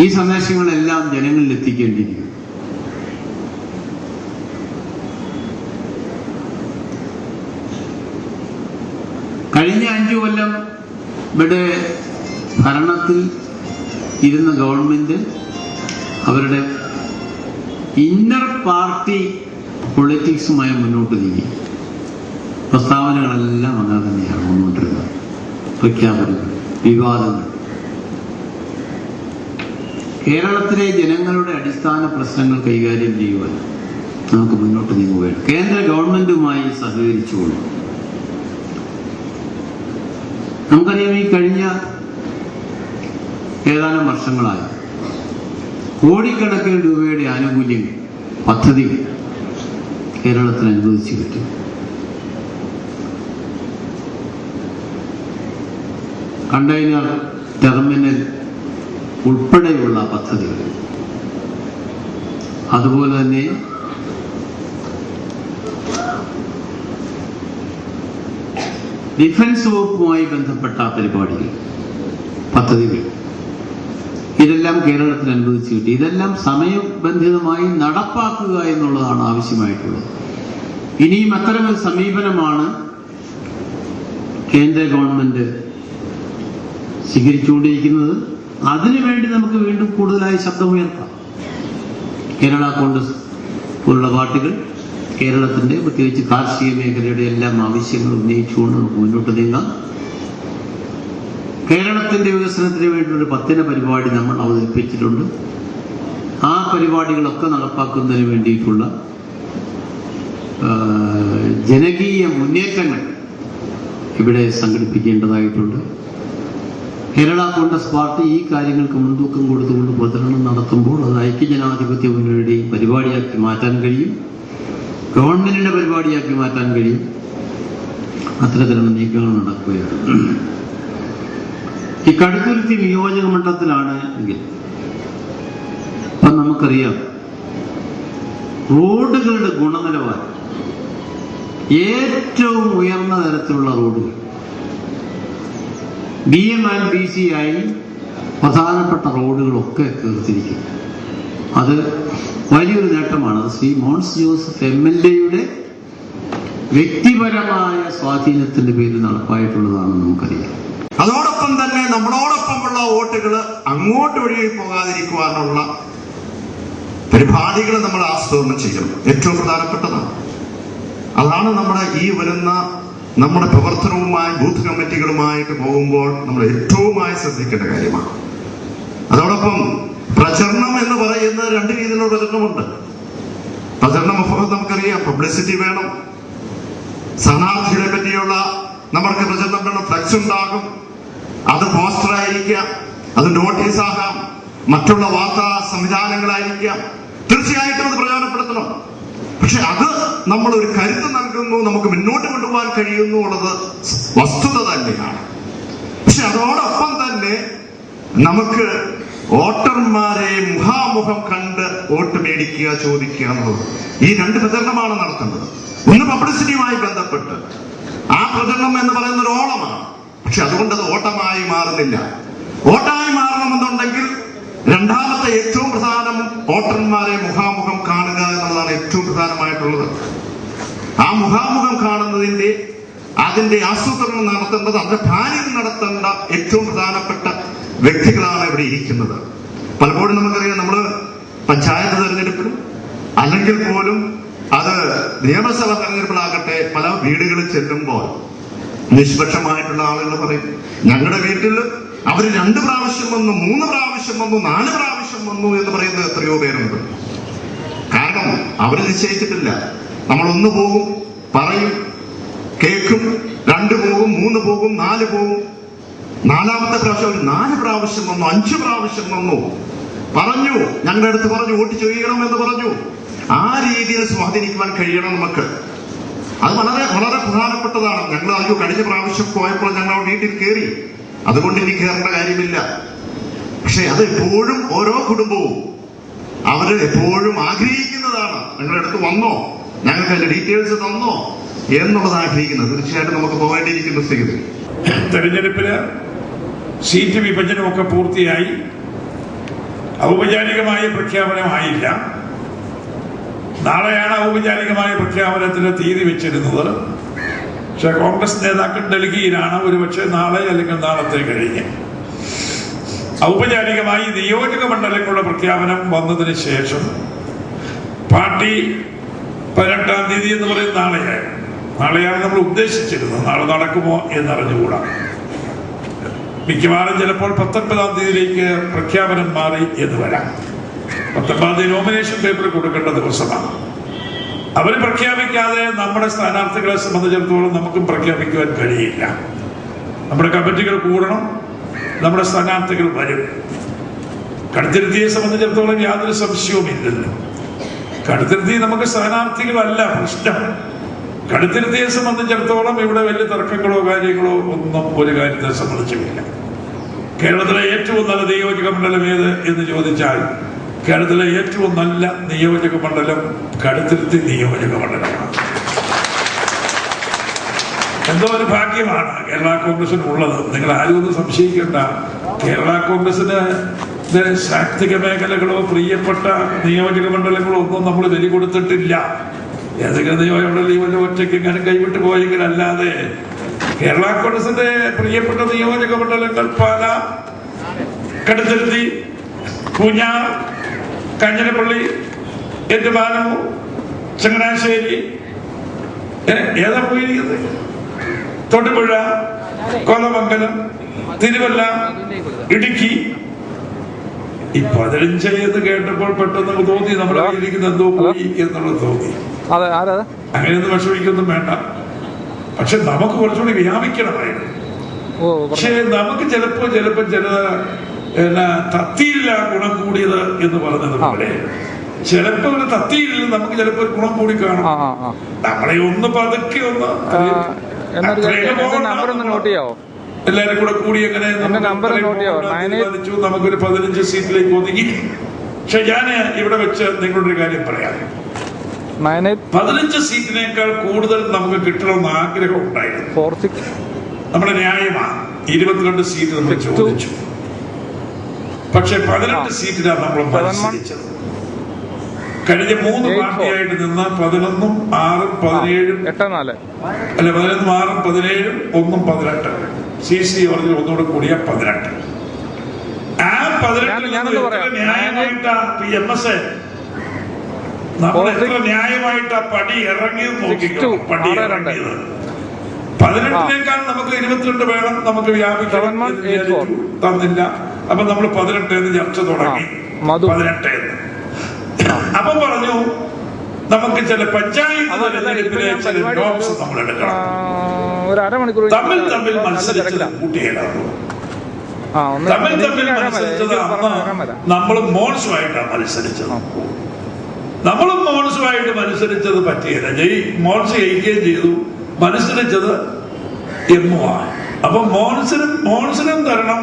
ഈ സന്ദേശങ്ങളെല്ലാം ജനങ്ങളിൽ എത്തിക്കേണ്ടിയിരിക്കുന്നു. കഴിഞ്ഞ 5 കൊല്ലം ഇവിടെ ഭരണത്തിൽ ഇരുന്ന ഗവൺമെന്റ് അവരുടെ ഇന്നർ പാർട്ടി പൊളിറ്റിക്സുമായി മുന്നോട്ട് നീങ്ങി. പ്രസ്താവനകളെല്ലാം അങ്ങനെ തന്നെയാണ് മുന്നോട്ടിരുന്നത്. പ്രഖ്യാപനങ്ങൾ, വിവാദങ്ങൾ. കേരളത്തിലെ ജനങ്ങളുടെ അടിസ്ഥാന പ്രശ്നങ്ങൾ കൈകാര്യം ചെയ്യുവാൻ നമുക്ക് മുന്നോട്ട് നീങ്ങുകയാണ്. കേന്ദ്ര ഗവൺമെന്റുമായി സഹകരിച്ചുകൊണ്ട് നമുക്കറിയാം, ഈ കഴിഞ്ഞ ഏതാനും വർഷങ്ങളായി കോടിക്കണക്കിന് രൂപയുടെ ആനുകൂല്യങ്ങൾ, പദ്ധതികൾ കേരളത്തിന് അനുവദിച്ചു കിട്ടും. കണ്ടെയ്നർ ടെർമിനൽ ഉൾപ്പെടെയുള്ള പദ്ധതികൾ, അതുപോലെ തന്നെ ഡിഫൻസ് വകുപ്പുമായി ബന്ധപ്പെട്ട പരിപാടികൾ, പദ്ധതികൾ, ഇതെല്ലാം കേരളത്തിന് അനുവദിച്ചു കിട്ടി. ഇതെല്ലാം സമയബന്ധിതമായി നടപ്പാക്കുക എന്നുള്ളതാണ് ആവശ്യമായിട്ടുള്ളത്. ഇനിയും അത്തരമൊരു സമീപനമാണ് കേന്ദ്ര ഗവൺമെന്റ് സ്വീകരിച്ചുകൊണ്ടിരിക്കുന്നത്. അതിനുവേണ്ടി നമുക്ക് വീണ്ടും കൂടുതലായി ശബ്ദമുയർത്താം. കേരള കോൺഗ്രസ് പോലുള്ള പാർട്ടികൾ കേരളത്തിന്റെ, പ്രത്യേകിച്ച് കാർഷിക മേഖലയുടെ എല്ലാം ആവശ്യങ്ങൾ ഉന്നയിച്ചുകൊണ്ട് നമുക്ക് മുന്നോട്ട് നീങ്ങാം. കേരളത്തിന്റെ വികസനത്തിന് വേണ്ടി ഒരു 10 പരിപാടി നമ്മൾ അവതരിപ്പിച്ചിട്ടുണ്ട്. ആ പരിപാടികളൊക്കെ നടപ്പാക്കുന്നതിന് വേണ്ടിയിട്ടുള്ള ജനകീയ മുന്നേറ്റങ്ങൾ ഇവിടെ സംഘടിപ്പിക്കേണ്ടതായിട്ടുണ്ട്. കേരള കോൺഗ്രസ് പാർട്ടി ഈ കാര്യങ്ങൾക്ക് മുൻതൂക്കം കൊടുത്തുകൊണ്ട് പ്രചരണം നടത്തുമ്പോൾ അത് ഐക്യജനാധിപത്യ മുന്നണിയുടെ പരിപാടിയാക്കി മാറ്റാൻ കഴിയും, ഗവൺമെന്റിന്റെ പരിപാടിയാക്കി മാറ്റാൻ കഴിയും. അത്തരത്തിലുള്ള നീക്കങ്ങൾ നടക്കുകയാണ്. ഈ കടുത്തുരുത്തി നിയോജക മണ്ഡലത്തിലാണ് എങ്കിൽ ഇപ്പം നമുക്കറിയാം, റോഡുകളുടെ ഗുണനിലവാരം ഏറ്റവും ഉയർന്ന തരത്തിലുള്ള റോഡുകൾ BM and BC ആയി പ്രധാനപ്പെട്ട റോഡുകളൊക്കെ തീർത്തിരിക്കും. അത് വലിയൊരു നേട്ടമാണ്. അത് ശ്രീ മോൻസ് ജോസഫ് MLA വ്യക്തിപരമായ സ്വാധീനത്തിന്റെ പേരിൽ നടപ്പായിട്ടുള്ളതാണെന്ന് നമുക്കറിയാം. അതോടൊപ്പം തന്നെ നമ്മളോടൊപ്പമുള്ള വോട്ടുകൾ അങ്ങോട്ട് ഒഴുകി പോകാതിരിക്കുവാനുള്ള പരിപാടികൾ നമ്മൾ ആസൂത്രണം ചെയ്യണം. ഏറ്റവും പ്രധാനപ്പെട്ടതാണ്. അതാണ് നമ്മുടെ ഈ വരുന്ന നമ്മുടെ പ്രവർത്തനവുമായി ബൂത്ത് കമ്മിറ്റികളുമായിട്ട് പോകുമ്പോൾ നമ്മൾ ഏറ്റവുമായി ശ്രദ്ധിക്കേണ്ട കാര്യമാണ്. അതോടൊപ്പം പ്രചരണം എന്ന് പറയുന്നത് 2 രീതിയിലുള്ള പ്രചരണമുണ്ട്. പ്രചരണം നമുക്കറിയാം, പബ്ലിസിറ്റി വേണം, സ്ഥാനാർത്ഥികളെ പറ്റിയുള്ള നമ്മൾക്ക് പ്രചരണം വേണം, ഫ്ലക്സ് ഉണ്ടാകും, അത് പോസ്റ്റർ ആയിരിക്കാം, അത് നോട്ടീസ് ആകാം, മറ്റുള്ള വാർത്താ സംവിധാനങ്ങളായിരിക്കാം. തീർച്ചയായിട്ടും അത് പ്രയോജനപ്പെടുത്തണം. പക്ഷെ അത് നമ്മൾ ഒരു കരുത്ത് നൽകുന്നു, നമുക്ക് മുന്നോട്ട് കൊണ്ടുപോകാൻ കഴിയുന്നു ഉള്ളത് വസ്തുത തന്നെയാണ്. പക്ഷെ അതോടൊപ്പം തന്നെ നമുക്ക് വോട്ടർമാരെ മുഖാമുഖം കണ്ട് വോട്ട് മേടിക്കുക, ചോദിക്കുക എന്നുള്ളത് ഈ 2 പ്രചരണമാണ് നടത്തേണ്ടത്. ഒന്ന് പബ്ലിസിറ്റിയുമായി ബന്ധപ്പെട്ട് ആ പ്രചരണം എന്ന് പറയുന്ന ഒരു ഓളമാണ്. പക്ഷെ അതുകൊണ്ട് അത് ഓട്ടമായി മാറുന്നില്ല. ഓട്ടമായി മാറണമെന്നുണ്ടെങ്കിൽ രണ്ടാമത്തെ ഏറ്റവും പ്രധാനം വോട്ടർമാരെ മുഖാമുഖം കാണുക എന്നുള്ളതാണ് ഏറ്റവും പ്രധാനമായിട്ടുള്ളത്. ആ മുഖാമുഖം കാണുന്നതിന്റെ അതിന്റെ ആസൂത്രണം നടത്തേണ്ടത്, അതിന്റെ പ്ലാനിങ് നടത്തേണ്ട ഏറ്റവും പ്രധാനപ്പെട്ട വ്യക്തികളാണ് ഇവിടെ ഇരിക്കുന്നത്. പലപ്പോഴും നമുക്കറിയാം, നമ്മൾ പഞ്ചായത്ത് തെരഞ്ഞെടുപ്പിലും അല്ലെങ്കിൽ പോലും അത് നിയമസഭാ തെരഞ്ഞെടുപ്പിലാകട്ടെ, പല വീടുകളിൽ ചെല്ലുമ്പോൾ നിഷ്പക്ഷമായിട്ടുള്ള ആളുകൾ പറയും, ഞങ്ങളുടെ വീട്ടിൽ അവർ 2 പ്രാവശ്യം വന്നു, 3 പ്രാവശ്യം വന്നു, 4 പ്രാവശ്യം വന്നു എന്ന് പറയുന്നത് എത്രയോ പേരുണ്ട്. കാരണം അവർ നിശ്ചയിച്ചിട്ടില്ല. നമ്മൾ 1 പോകും, പറയും, കേൾക്കും, 2 പോകും, 3 പോകും, 4 പോകും. 4ാമത്തെ പ്രാവശ്യം 4 പ്രാവശ്യം വന്നു, 5 പ്രാവശ്യം വന്നു, പറഞ്ഞു, ഞങ്ങളുടെ അടുത്ത് പറഞ്ഞു വോട്ട് ചെയ്യണമെന്ന് പറഞ്ഞു. ആ രീതിയിൽ സ്വാധീനിക്കുവാൻ കഴിയണം നമുക്ക്. അത് വളരെ വളരെ പ്രധാനപ്പെട്ടതാണ്. ഞങ്ങൾ കഴിഞ്ഞ പ്രാവശ്യം പോയപ്പോൾ ഞങ്ങൾ വീട്ടിൽ കയറി, അതുകൊണ്ട് ഇനി കയറേണ്ട കാര്യമില്ല. പക്ഷെ അത് എപ്പോഴും ഓരോ കുടുംബവും അവര് എപ്പോഴും ആഗ്രഹിക്കുന്നതാണ്. ഞങ്ങളുടെ അടുത്ത് വന്നോ, ഞങ്ങൾക്ക് അതിന്റെ ഡീറ്റെയിൽസ് തന്നോ എന്നുള്ളത് ആഗ്രഹിക്കുന്നത്. തീർച്ചയായിട്ടും നമുക്ക് പോകേണ്ടിയിരിക്കുന്ന സ്ഥിതി. തെരഞ്ഞെടുപ്പില് സീറ്റ് വിഭജനമൊക്കെ പൂർത്തിയായി. ഔപചാരികമായ പ്രഖ്യാപനമായില്ല. നാളെയാണ് ഔപചാരികമായ പ്രഖ്യാപനത്തിന് തീയതി വെച്ചിരുന്നത്. പക്ഷെ കോൺഗ്രസ് നേതാക്കൾ ഡൽഹിയിലാണ്. ഒരുപക്ഷെ നാളെ അല്ലെങ്കിൽ നാളത്തെ കഴിഞ്ഞ് ഔപചാരികമായി നിയോജക മണ്ഡലങ്ങളുടെ പ്രഖ്യാപനം വന്നതിന് ശേഷം പാർട്ടി 18-ാം തീയതി എന്ന് പറയുന്നത് നാളെയാണ് നമ്മൾ ഉദ്ദേശിച്ചിരുന്നത്. നാളെ നടക്കുമോ എന്നറിഞ്ഞുകൂടാ. മിക്കവാറും ചിലപ്പോൾ 19-ാം തീയതിയിലേക്ക് പ്രഖ്യാപനം മാറി എന്ന് വരാം. 19-ാം തീയതി നോമിനേഷൻ പേപ്പർ കൊടുക്കേണ്ട ദിവസമാണ്. അവർ പ്രഖ്യാപിക്കാതെ നമ്മുടെ സ്ഥാനാർത്ഥികളെ സംബന്ധിച്ചിടത്തോളം നമുക്കും പ്രഖ്യാപിക്കുവാൻ കഴിയില്ല. നമ്മുടെ കമ്മിറ്റികൾ കൂടണം, നമ്മുടെ സ്ഥാനാർത്ഥികൾ വരും. കടുത്തിരുത്തിയെ സംബന്ധിച്ചിടത്തോളം യാതൊരു സംശയവും ഇല്ലല്ലോ. കടുത്തിരുത്തി നമുക്ക് സ്ഥാനാർത്ഥികളല്ല പ്രശ്നം. കടുത്തിരുത്തിയെ സംബന്ധിച്ചിടത്തോളം ഇവിടെ വലിയ തർക്കങ്ങളോ കാര്യങ്ങളോ ഒന്നും ഒരു കാര്യത്തെ സംബന്ധിച്ചില്ല. കേരളത്തിലെ ഏറ്റവും നല്ല നിയോജക മണ്ഡലം ഏത് എന്ന് ചോദിച്ചാൽ കേരളത്തിലെ ഏറ്റവും നല്ല നിയോജക മണ്ഡലം കടുത്തിരുത്തി നിയോജക മണ്ഡലമാണ്. എന്തോ ഒരു ഭാഗ്യമാണ് കേരള കോൺഗ്രസിന് ഉള്ളത്. നിങ്ങൾ ആരും ഒന്നും സംശയിക്കേണ്ട. കേരള കോൺഗ്രസിന് ശാക്തിക മേഖലകളോ പ്രിയപ്പെട്ട നിയോജക മണ്ഡലങ്ങളോ ഒന്നും നമ്മൾ ബലി കൊടുത്തിട്ടില്ല. ഏതൊക്കെ നിയോജക ഒറ്റയ്ക്ക് ഇങ്ങനെ കൈവിട്ട് പോയെങ്കിലല്ലാതെ കേരള കോൺഗ്രസിന്റെ പ്രിയപ്പെട്ട നിയോജക മണ്ഡലങ്ങൾ പാല, കടുത്തിരുത്തി, പൂഞ്ഞാർ, കാഞ്ഞിരപ്പള്ളി, ഏറ്റുമാനൂർ, ചങ്ങനാശ്ശേരി, ഏതാ പോയിരിക്കുന്നത്, തൊടുപുഴ, കോതമംഗലം, തിരുവല്ല, ഇടുക്കി. ഈ 15 എന്ന് കേട്ടപ്പോൾ പെട്ടെന്ന് തോന്നി നമ്മുടെ ഇരിക്കുന്ന എന്തോ പോയി എന്നുള്ളത് തോന്നി. അങ്ങനെയൊന്നും വിഷമിക്കൊന്നും വേണ്ട. പക്ഷെ നമുക്ക് കുറച്ചുകൂടി വ്യാപിക്കണമായിരുന്നു. പക്ഷെ നമുക്ക് ചിലപ്പോ ചില തത്തിയില്ല ഗുണം കൂടിയത് എന്ന് പറഞ്ഞതുപോലെ ചിലപ്പോ ഒരു തത്തിയിൽ നമുക്ക് ചിലപ്പോ ഒരു ഗുണം കൂടി കാണും. നമ്മളെ ഒന്ന് പതുക്കെ ഒന്ന് എല്ലാരും കൂടെ കൂടി എങ്ങനെ നമുക്കൊരു 15 സീറ്റിലേക്ക് ഒതുങ്ങി. പക്ഷെ ഞാൻ ഇവിടെ വെച്ച് നിങ്ങളൊരു കാര്യം പറയാം. 15 സീറ്റിനേക്കാൾ കൂടുതൽ നമുക്ക് കിട്ടണമെന്ന് ആഗ്രഹം ഉണ്ടായിരുന്നു. നമ്മുടെ ന്യായമാണ്. 22 സീറ്റ് നമ്മൾ ചോദിച്ചു. പക്ഷെ 18 സീറ്റിലാണ് നമ്മൾ മത്സരിച്ചത്. കഴിഞ്ഞ 3 പാർട്ടിയായിട്ട് നിന്ന് 11-ഉം 6-ഉം 17-ഉം അല്ല 11-ഉം 6-ഉം 17-ഉം 1-ഉം 18. CC ഓർജിൽ ഒന്നുകൂടെ കൂടിയ 18. ആ 18 ന്യായമായിട്ടാ PMS നമ്മൾ എത്ര ന്യായമായിട്ടാ പടി ഇറങ്ങിയത് നോക്കിക്കോ. പടി ഇറങ്ങിയത് 18-നേക്കാൾ നമുക്ക് 22 വേണം, നമുക്ക് വ്യാപിക്കണം തന്നില്ല. അപ്പൊ നമ്മൾ 18 ചർച്ച തുടങ്ങി. 18 അപ്പൊ പറഞ്ഞു നമുക്ക് ചില പഞ്ചായത്ത് തെരഞ്ഞെടുപ്പിലെ ചില നോംസ് നമ്മൾ എടുക്കണം. തമ്മിൽ മത്സരിച്ചത് കൂട്ടിയേടാണ്. തമ്മിൽ മത്സരിച്ചത് അന്ന് നമ്മൾ മോൺസുമായിട്ടാണ് മത്സരിച്ചത്. നമ്മളും മോൺസുമായിട്ട് മത്സരിച്ചത് പറ്റിയില്ല. മോൺസ് ജയിക്കുകയും ചെയ്തു. മത്സരിച്ചത് എമ്മുമാണ്. അപ്പൊ മോൺസിനും തരണം,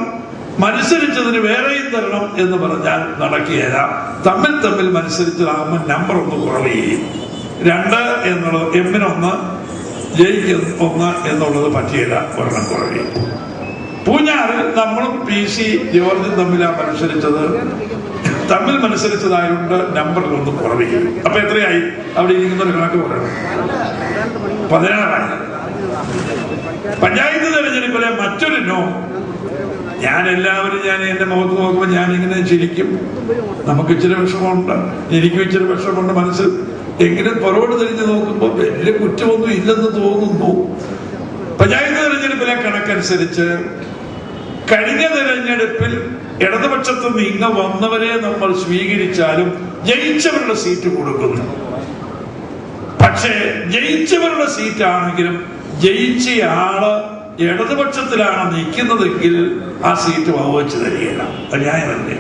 മത്സരിച്ചതിന് വേറെയും തരണം എന്ന് പറഞ്ഞാൽ നടക്കുകയില്ല. തമ്മിൽ മത്സരിച്ചതാകുമ്പോൾ നമ്പർ ഒന്ന് കുറവ് ചെയ്യും. 2 എന്നുള്ളത് എമ്മിനൊന്ന്, ജയിക്ക് 1 എന്നുള്ളത് പറ്റിയില്ല. ഒരെണ്ണം കുറവ് ചെയ്യും. പൂഞ്ഞാറിൽ നമ്മളും PC ജോർജും തമ്മിലാണ് മത്സരിച്ചത്. തമ്മിൽ മത്സരിച്ചതായതുകൊണ്ട് നമ്പറിൽ ഒന്ന് കുറവ് ചെയ്യും. അപ്പൊ എത്രയായി? അവിടെ ഇരിക്കുന്നൊരു കണക്ക് പറയണം. 16ആയി. പഞ്ചായത്ത് തെരഞ്ഞെടുപ്പിലെ മറ്റൊരു നോ. ഞാൻ എന്റെ മുഖത്ത് നോക്കുമ്പോൾ ഞാനിങ്ങനെ ചിരിക്കും. നമുക്ക് ഇച്ചിരി വിഷമമുണ്ട്, എനിക്കും ഇച്ചിരി വിഷമമുണ്ട് മനസ്സിൽ. എങ്കിലും പുറകോട്ട് തിരിഞ്ഞ് നോക്കുമ്പോൾ വലിയ കുറ്റമൊന്നും ഇല്ലെന്ന് തോന്നുന്നു. പഞ്ചായത്ത് തെരഞ്ഞെടുപ്പിലെ കണക്കനുസരിച്ച് കഴിഞ്ഞ തെരഞ്ഞെടുപ്പിൽ ഇടതുപക്ഷത്ത് നിന്ന് ഇങ്ങ് വന്നവരെ നമ്മൾ സ്വീകരിച്ചാലും ജയിച്ചവരുടെ സീറ്റ് കൊടുക്കുന്നു. പക്ഷേ ജയിച്ചവരുടെ സീറ്റാണെങ്കിലും ജയിച്ചയാള് ഇടതുപക്ഷത്തിലാണ് നിൽക്കുന്നതെങ്കിൽ ആ സീറ്റ് വകവെച്ച് തരികയില്ല. ന്യായമല്ലേ?